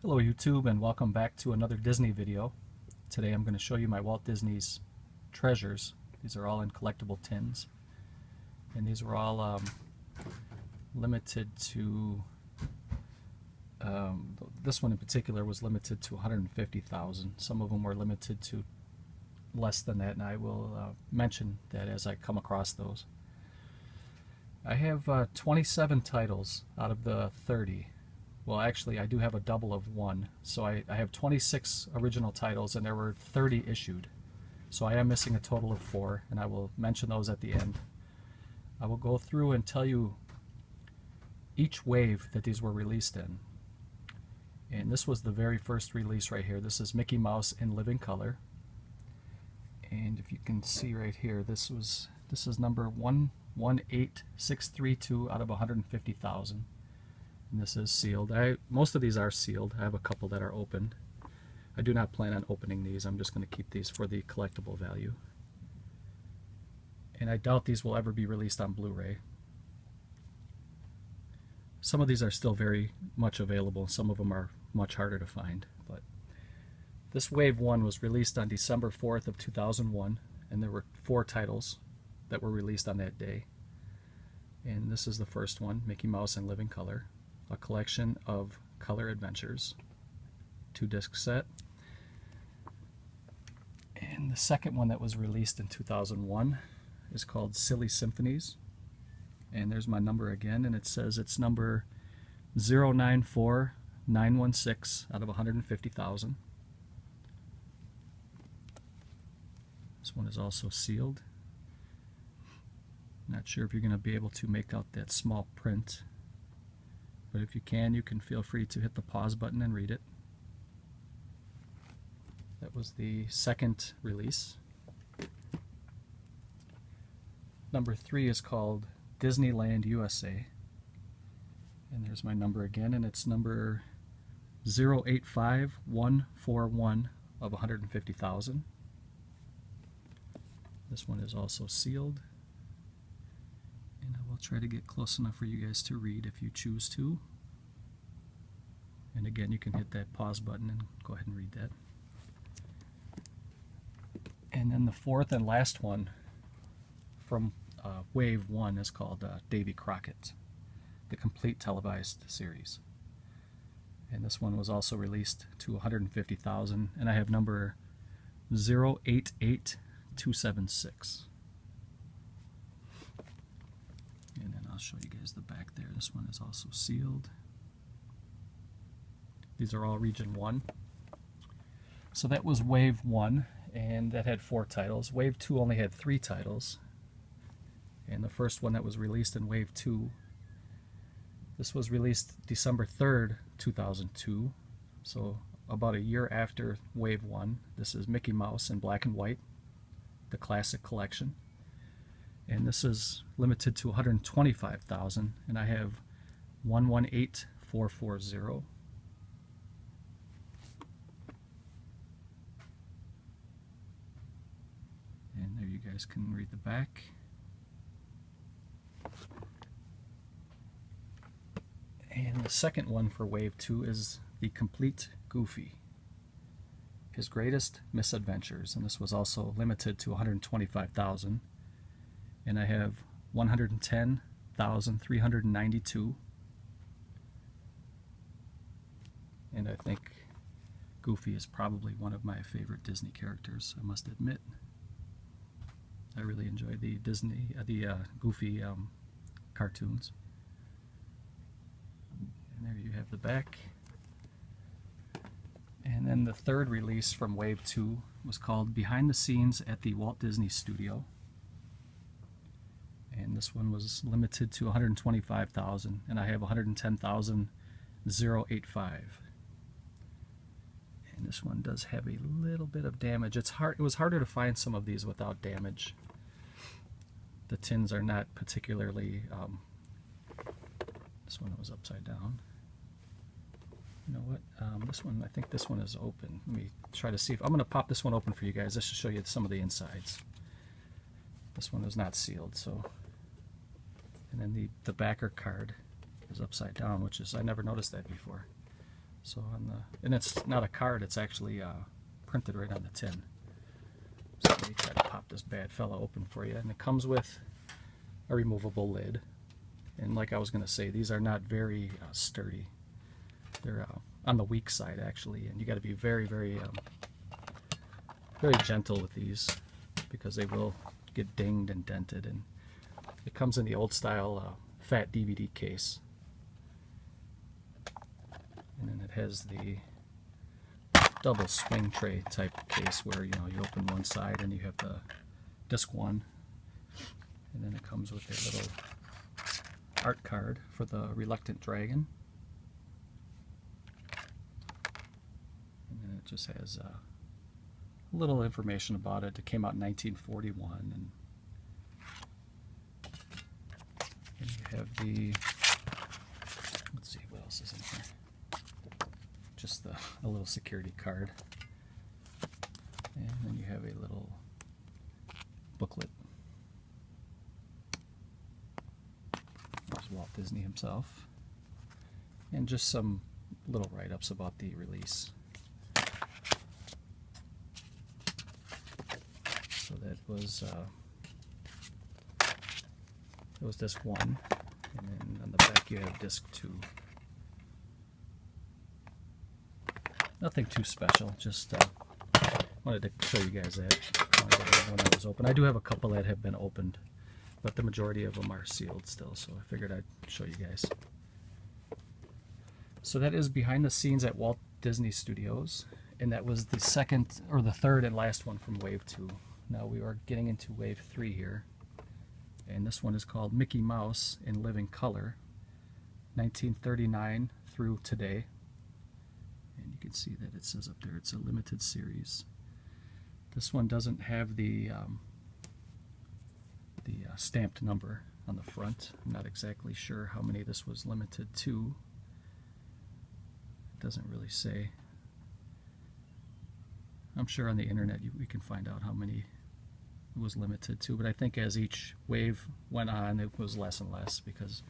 Hello YouTube, and welcome back to another Disney video. Today I'm going to show you my Walt Disney's treasures. These are all in collectible tins, and these were all limited to this one in particular was limited to 150,000. Some of them were limited to less than that, and I will mention that as I come across those. I have 27 titles out of the 30. Well, actually, I do have a double of one, so I have 26 original titles, and there were 30 issued. So I am missing a total of 4, and I will mention those at the end. I will go through and tell you each wave that these were released in. And this was the very first release right here. This is Mickey Mouse in living color. And if you can see right here, this is number 118632 out of 150,000. And this is sealed. Most of these are sealed. I have a couple that are opened. I do not plan on opening these. I'm just going to keep these for the collectible value. And I doubt these will ever be released on Blu-ray. Some of these are still very much available. Some of them are much harder to find. But this Wave 1 was released on December 4th of 2001, and there were 4 titles that were released on that day. And this is the first one, Mickey Mouse in living color. A collection of color adventures, 2-disc set. And the second one that was released in 2001 is called Silly Symphonies. And there's my number again, and it says it's number 094916 out of 150,000. This one is also sealed. Not sure if you're going to be able to make out that small print, but if you can feel free to hit the pause button and read it. That was the second release. Number 3 is called Disneyland USA. And there's my number again, and it's number 085141 of 150,000. This one is also sealed. And I will try to get close enough for you guys to read if you choose to. And again, you can hit that pause button and go ahead and read that. And then the fourth and last one from Wave 1 is called Davy Crockett, the complete televised series. And this one was also released to 150,000, and I have number 088276. And then I'll show you guys the back there. This one is also sealed. These are all Region 1. So that was Wave 1, and that had 4 titles. Wave 2 only had 3 titles. And the first one that was released in Wave 2, this was released December 3rd, 2002. So about a year after Wave 1. This is Mickey Mouse in black and white, the classic collection. And this is limited to 125,000, and I have 118440. And there you guys can read the back. And the second one for Wave 2 is the Complete Goofy, His Greatest Misadventures, and this was also limited to 125,000. And I have 110,392. And I think Goofy is probably one of my favorite Disney characters, I must admit. I really enjoy the Goofy cartoons. And there you have the back. And then the third release from Wave 2 was called Behind the Scenes at the Walt Disney Studio. And this one was limited to 125,000, and I have 110,085. And this one does have a little bit of damage. It was harder to find some of these without damage. The tins are not particularly. This one was upside down. You know what? This one, I think this one is open. Let me try to see if I'm going to pop this one open for you guys. This should show you some of the insides. This one is not sealed, so. And then the backer card is upside down, which is, I never noticed that before. So and it's not a card, it's actually printed right on the tin. So let me try to pop this bad fella open for you. And it comes with a removable lid. And like I was going to say, these are not very sturdy. They're on the weak side, actually. And you got to be very, very gentle with these, because they will get dinged and dented. And it comes in the old style fat DVD case. And then it has the double swing tray type case where, you know, you open one side and you have the disc one, and then it comes with a little art card for the Reluctant Dragon, and then it just has a little information about it. It came out in 1941, and you have the, let's see what else is in here. Just a little security card, and then you have a little booklet. There's Walt Disney himself, and just some little write-ups about the release. So that was disc 1, and then on the back you have disc 2. Nothing too special, just wanted to show you guys that one that was open. I do have a couple that have been opened, but the majority of them are sealed still, so I figured I'd show you guys. So that is behind the scenes at Walt Disney Studios, and that was the second, or the third and last one from Wave 2. Now we are getting into Wave 3 here, and this one is called Mickey Mouse in Living Color, 1939 through today. And you can see that it says up there it's a limited series. This one doesn't have the stamped number on the front. I'm not exactly sure how many this was limited to. It doesn't really say. I'm sure on the internet we can find out how many it was limited to, but I think as each wave went on it was less and less, because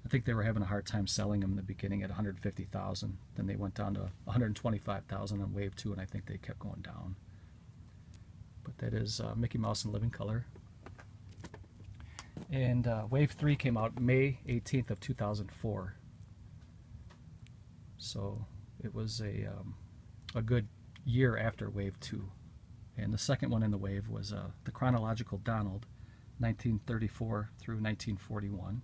I think they were having a hard time selling them in the beginning at 150,000. Then they went down to 125,000 on Wave 2, and I think they kept going down. But that is Mickey Mouse in Living Color. And Wave 3 came out May 18th of 2004. So it was a good year after Wave 2. And the second one in the wave was the Chronological Donald, 1934 through 1941.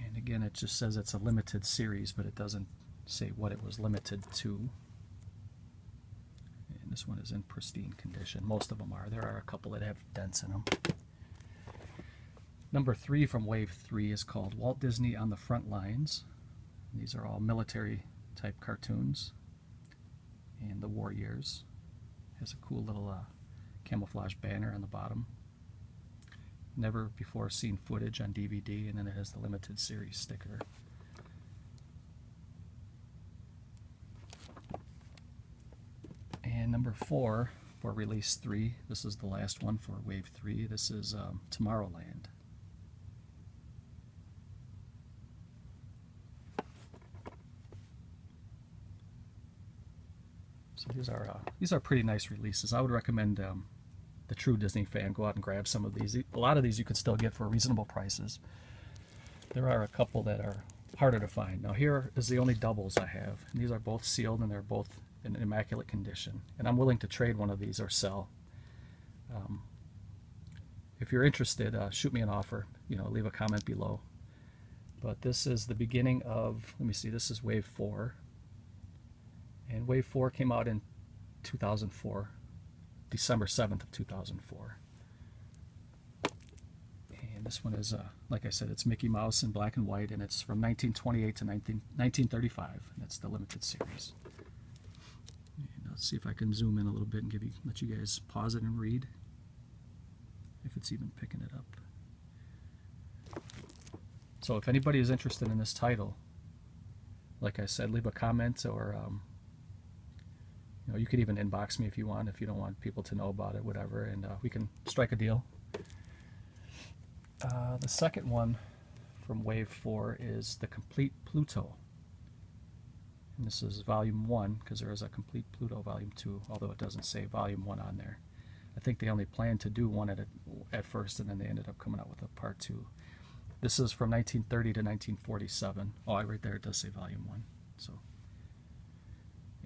And again, it just says it's a limited series, but it doesn't say what it was limited to. And this one is in pristine condition. Most of them are. There are a couple that have dents in them. Number 3 from Wave 3 is called Walt Disney on the Front Lines. And these are all military type cartoons. And the war years. Has a cool little camouflage banner on the bottom. Never before seen footage on DVD, and then it has the limited series sticker. And number 4 for release 3, this is the last one for Wave 3, this is Tomorrowland. So these are pretty nice releases. I would recommend the true Disney fan go out and grab some of these. A lot of these you could still get for reasonable prices. There are a couple that are harder to find. Now here is the only doubles I have. And these are both sealed and they're both in immaculate condition. And I'm willing to trade one of these or sell. If you're interested, shoot me an offer. You know, leave a comment below. But this is the beginning of, let me see, this is Wave 4. And Wave 4 came out in 2004. December 7th of 2004. And this one is, like I said, it's Mickey Mouse in black and white, and it's from 1928 to 1935. And that's the limited series. And let's see if I can zoom in a little bit and let you guys pause it and read, if it's even picking it up. So if anybody is interested in this title, like I said, leave a comment, or you know, you could even inbox me if you want, if you don't want people to know about it, whatever, and we can strike a deal. The second one from Wave 4 is the Complete Pluto. And this is Volume 1, because there is a Complete Pluto Volume 2, although it doesn't say Volume 1 on there. I think they only planned to do one at first, and then they ended up coming out with a Part 2. This is from 1930 to 1947. Oh, right there it does say Volume 1. So,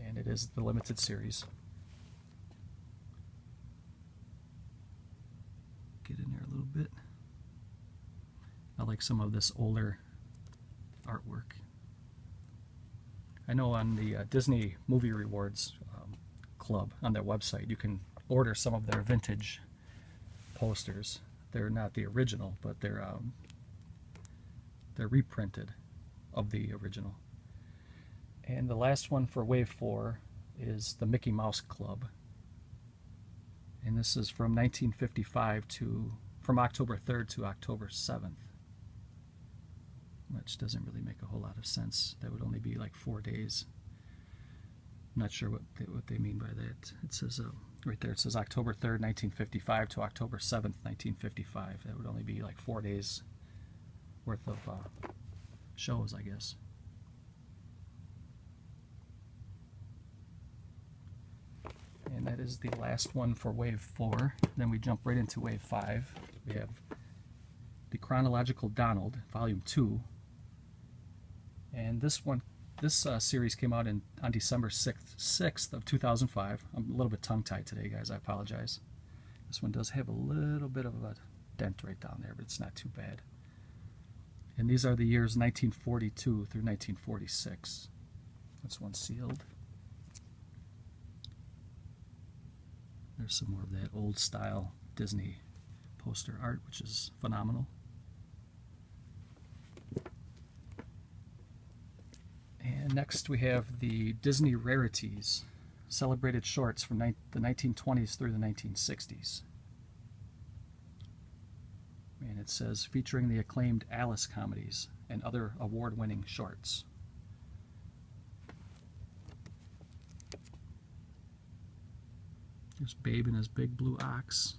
and it is the limited series. Get in there a little bit. I like some of this older artwork. I know on the Disney Movie Rewards Club on their website, you can order some of their vintage posters. They're not the original, but they're reprinted of the original. And the last one for Wave 4 is the Mickey Mouse Club. And this is from 1955 from October 3rd to October 7th. Which doesn't really make a whole lot of sense. That would only be like 4 days. I'm not sure what they mean by that. It says right there, it says October 3rd, 1955 to October 7th, 1955. That would only be like 4 days worth of shows, I guess. And that is the last one for Wave 4. Then we jump right into Wave 5. We have the Chronological Donald, Volume 2. And this series came out on December 6th of 2005. I'm a little bit tongue-tied today, guys. I apologize. This one does have a little bit of a dent right down there, but it's not too bad. And these are the years 1942 through 1946. This one's sealed. There's some more of that old-style Disney poster art, which is phenomenal. And next we have the Disney Rarities, celebrated shorts from the 1920s through the 1960s. And it says, featuring the acclaimed Alice comedies and other award-winning shorts. There's Babe and his big blue ox.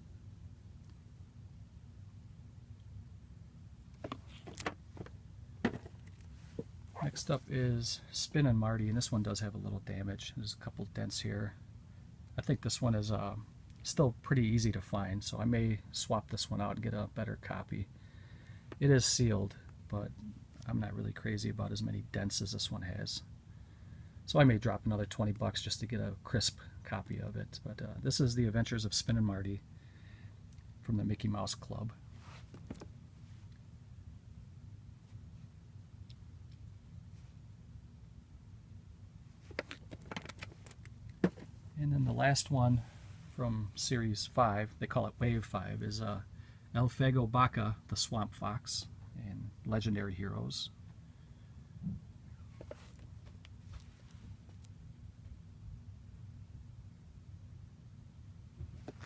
Next up is Spin and Marty, and this one does have a little damage. There's a couple dents here. I think this one is still pretty easy to find, so I may swap this one out and get a better copy. It is sealed, but I'm not really crazy about as many dents as this one has. So I may drop another 20 bucks just to get a crisp copy of it. But this is The Adventures of Spin and Marty from the Mickey Mouse Club. And then the last one from Series 5, they call it Wave 5, is El Fago Baca, the Swamp Fox, and Legendary Heroes.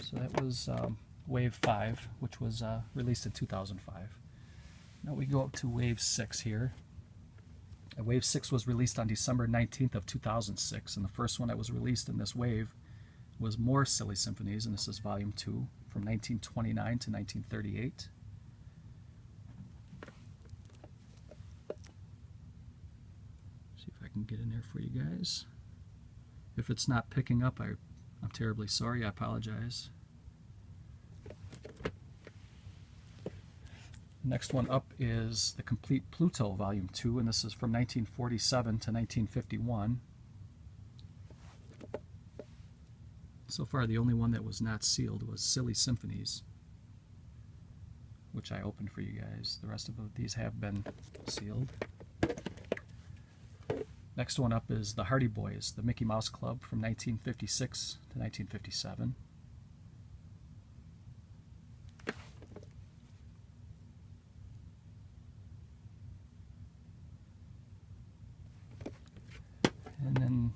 So that was Wave 5, which was released in 2005. Now we go up to Wave 6 here. Wave 6 was released on December 19th of 2006, and the first one that was released in this wave was more Silly Symphonies, and this is Volume 2 from 1929 to 1938. See if I can get in there for you guys. If it's not picking up, I'm terribly sorry. I apologize. Next one up is the Complete Pluto Volume 2, and this is from 1947 to 1951. So far, the only one that was not sealed was Silly Symphonies, which I opened for you guys. The rest of these have been sealed. Next one up is the Hardy Boys, the Mickey Mouse Club from 1956 to 1957. And then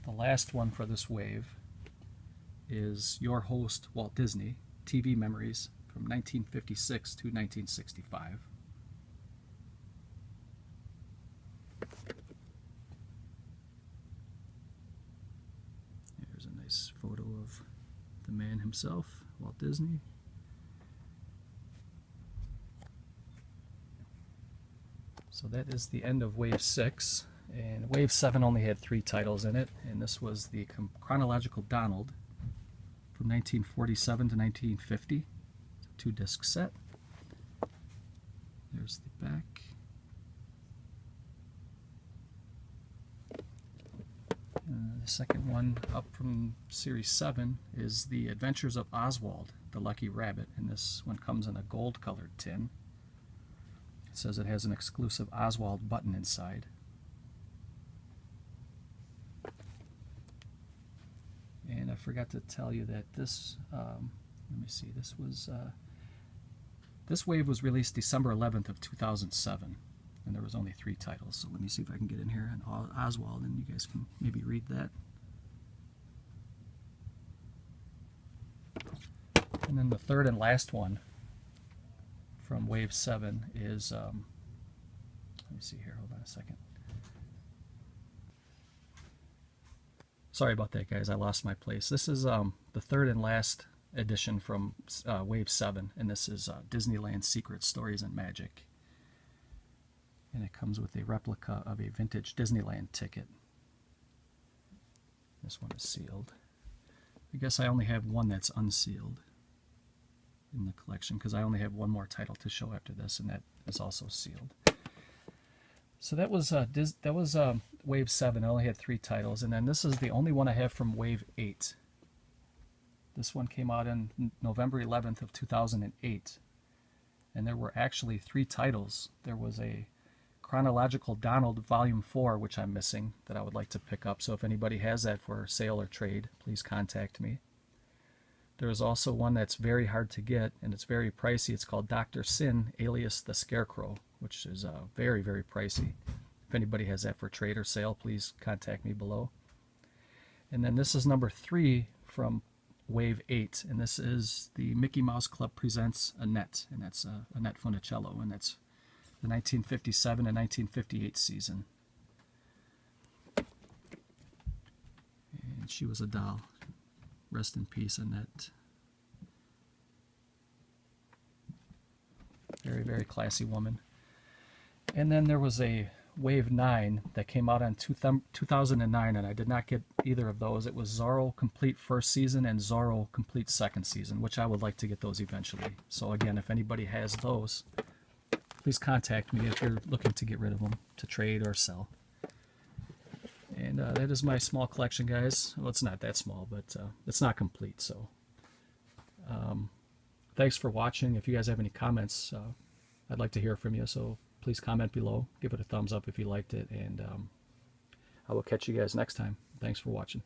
the last one for this wave is Your Host, Walt Disney, TV Memories from 1956 to 1965. There's a nice photo of the man himself, Walt Disney. So that is the end of Wave 6. And Wave 7 only had 3 titles in it, and this was the Chronological Donald from 1947 to 1950, 2-disc set. There's the back. The second one up from Series 7 is The Adventures of Oswald, the Lucky Rabbit, and this one comes in a gold-colored tin. It says it has an exclusive Oswald button inside. And I forgot to tell you that this, let me see, this wave was released December 11th of 2007, and there was only 3 titles. So let me see if I can get in here on Oswald, and you guys can maybe read that. And then the third and last one from Wave 7 is, let me see here, hold on a second. Sorry about that, guys, I lost my place. This is the third and last edition from Wave 7, and this is Disneyland Secret Stories and Magic. And it comes with a replica of a vintage Disneyland ticket. This one is sealed. I guess I only have one that's unsealed in the collection, because I only have one more title to show after this, and that is also sealed. So that was Wave 7. I only had 3 titles, and then this is the only one I have from Wave 8. This one came out on November 11th of 2008, and there were actually 3 titles. There was a Chronological Donald Volume 4, which I'm missing, that I would like to pick up. So if anybody has that for sale or trade, please contact me. There is also one that's very hard to get, and it's very pricey. It's called Dr. Sin, alias the Scarecrow, which is very, very pricey. If anybody has that for trade or sale, please contact me below. And then this is number 3 from Wave 8, and this is the Mickey Mouse Club Presents Annette, and that's Annette Funicello, and that's the 1957 and 1958 season. And she was a doll. Rest in peace, Annette. Very, very classy woman. And then there was a Wave 9 that came out in 2009, and I did not get either of those. It was Zorro Complete First Season and Zorro Complete Second Season, which I would like to get those eventually. So again, if anybody has those, please contact me if you're looking to get rid of them to trade or sell. And that is my small collection, guys. Well, it's not that small, but it's not complete. So thanks for watching. If you guys have any comments, I'd like to hear from you. So please comment below. Give it a thumbs up if you liked it. And I will catch you guys next time. Thanks for watching.